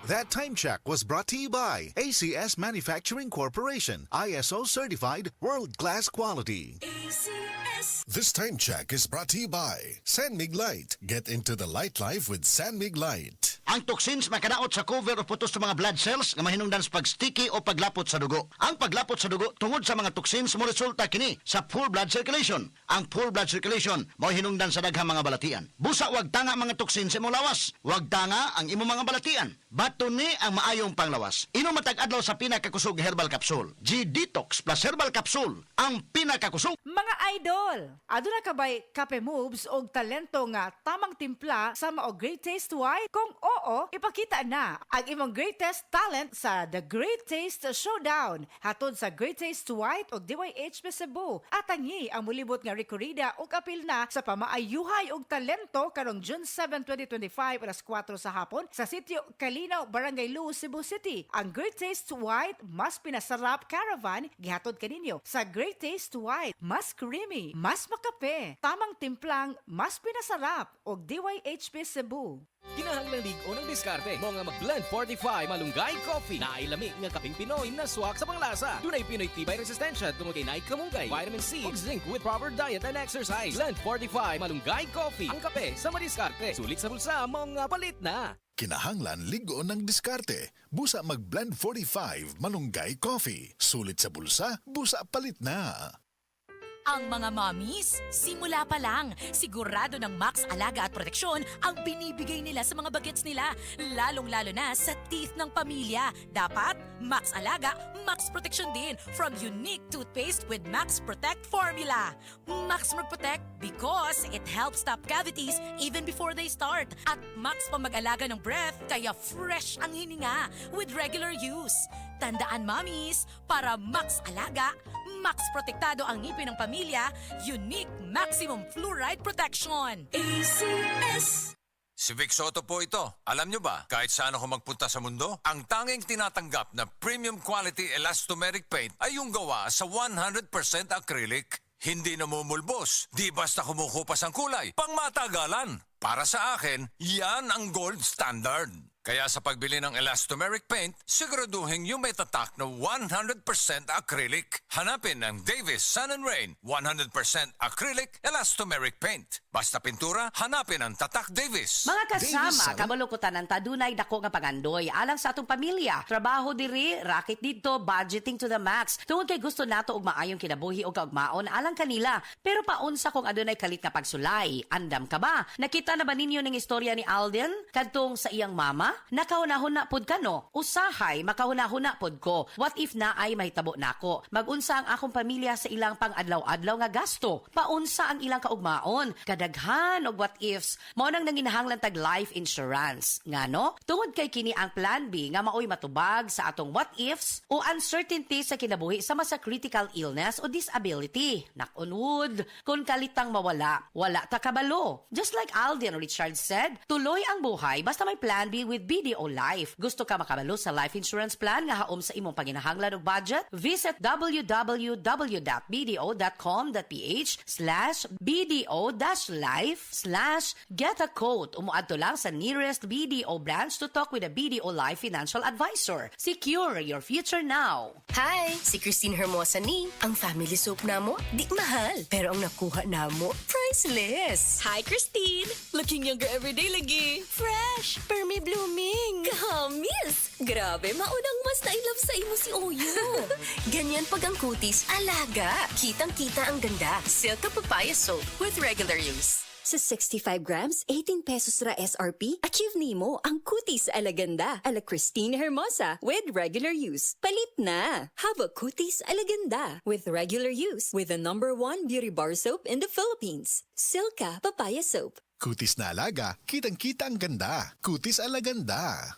That time check was brought to you by ACS Manufacturing Corporation, ISO certified world-class quality. This time check is brought to you by San Mig Light. Get into the light life with San Mig Light. Ang toxins makadaot sa cover o putos sa mga blood cells nga mahinungdan sa pag-sticky o paglapot sa dugo. Ang paglapot sa dugo tungod sa mga toxins mo resulta kini sa full blood circulation. Ang full blood circulation mao hinungdan sa daghang mga balatian. Busa wag tanga mga toxins sa imong lawas. Wag tanga ang imong mga balatian. Bato ni ang maayong panglawas. Inom matag adlaw sa pinakakusog herbal capsule. G-Detox plus herbal capsule. Ang pinakakusog. Mga idol, aduna ka ba'y kape moves o talento nga tamang timpla sa mao great taste white? Kung oo, ipakita na ang imong greatest talent sa The Great Taste Showdown hatod sa Great Taste White o DYH Cebu. At tangi ang mulibot nga rekorida o apil na sa pamaayuhay og talento karong June 7, 2025 alas 4 sa hapon sa sitio Kalinaw, Barangay Lu, Cebu City. Ang Great Taste White mas pinasarap caravan gihatod kaninyo sa Great Taste White. Mas creamy, mas makape, tamang timplang, mas pinasarap og DYHP Cebu. Kinahanglang ligo ng diskarte mo nga mag-blend 45 malunggay coffee na ilami nga kaping Pinoy na swak sa panglasa. Dunay Pinoy tibay resistensya tungod kay naik kamunggay, vitamin C ug zinc with proper diet and exercise. Blend 45 malunggay coffee. Ang kape sa madiskarte. Sulit sa bulsa mo nga palit na. Kinahanglan ligo ng diskarte. Busa mag-blend 45 malunggay coffee. Sulit sa bulsa, busa palit na. Ang mga mommies, simula pa lang, sigurado ng Max Alaga at Proteksyon ang binibigay nila sa mga bagets nila, lalong-lalo na sa teeth ng pamilya. Dapat, Max Alaga, Max Proteksyon din from unique toothpaste with Max Protect formula. Max Protect because it helps stop cavities even before they start. At Max pa mag-alaga ng breath kaya fresh ang hininga with regular use. Tandaan mommies, para Max Alaga, Max Protektado ang ngipin ng pamilya, unique maximum fluoride protection. ACS! Si Vic Soto po ito. Alam nyo ba, kahit saan ako magpunta sa mundo, ang tanging tinatanggap na premium quality elastomeric paint ay yung gawa sa 100% acrylic. Hindi namumulbos, di basta kumukupas ang kulay, pangmatagalan. Para sa akin, yan ang gold standard. Kaya sa pagbili ng elastomeric paint, siguraduhin yung may tatak na 100% acrylic. Hanapin ang Davis Sun and Rain 100% acrylic elastomeric paint. Basta pintura, hanapin ang tatak Davis. Mga kasama, Davis, kabalukutan ng tadunay dako nga pagandoy alang sa atong pamilya. Trabaho diri, racket dito, budgeting to the max. Tungod kay gusto nato og maayong kinabuhi o kaugmaon alang kanila. Pero paunsa kung adunay kalit nga pagsulay. Andam ka ba? Nakita na ba ninyo ning istorya ni Alden kadtong sa iyang mama? Nakahuna-huna pod ka no? Usahay, makahuna-huna pod ko. What if na ay mahitabo nako? Magunsa ang akong pamilya sa ilang pang-adlaw-adlaw nga gasto? Paunsa ang ilang kaugmaon? Kadaghan og what ifs. Mao nang nanginahanglan tag life insurance. Ngano? Tungod kay kini ang plan B nga maoy matubag sa atong what ifs o uncertainty sa kinabuhi sama sa critical illness o disability. Knock on wood, kung kalitang mawala, wala ta kabalo. Just like Alden Richard said, tuloy ang buhay basta may plan B with BDO Life. Gusto ka makabalo sa life insurance plan nga haom sa imong panginahanglan og budget? Visit www.bdo.com.ph/BDO-life/get a quote. Umuadto lang sa nearest BDO branch to talk with a BDO Life financial advisor. Secure your future now. Hi! Si Christine Hermosa ni. Ang family soap namo, di mahal. Pero ang nakuha namo, priceless. Hi Christine! Looking younger everyday lagi. Fresh! Permi blooming! Kamis! Grabe, maunang mas na-love sa imo si Oyo. Ganyan pag ang kutis, alaga. Kitang-kita ang ganda. Silka Papaya Soap with regular use. Sa 65 grams, 18 pesos ra SRP, achieve nimo ang kutis alaganda ala Christine Hermosa with regular use. Palit na! Have a kutis alaganda with regular use with the #1 beauty bar soap in the Philippines. Silka Papaya Soap. Kutis na alaga, kitang-kita ang ganda. Kutis alaganda.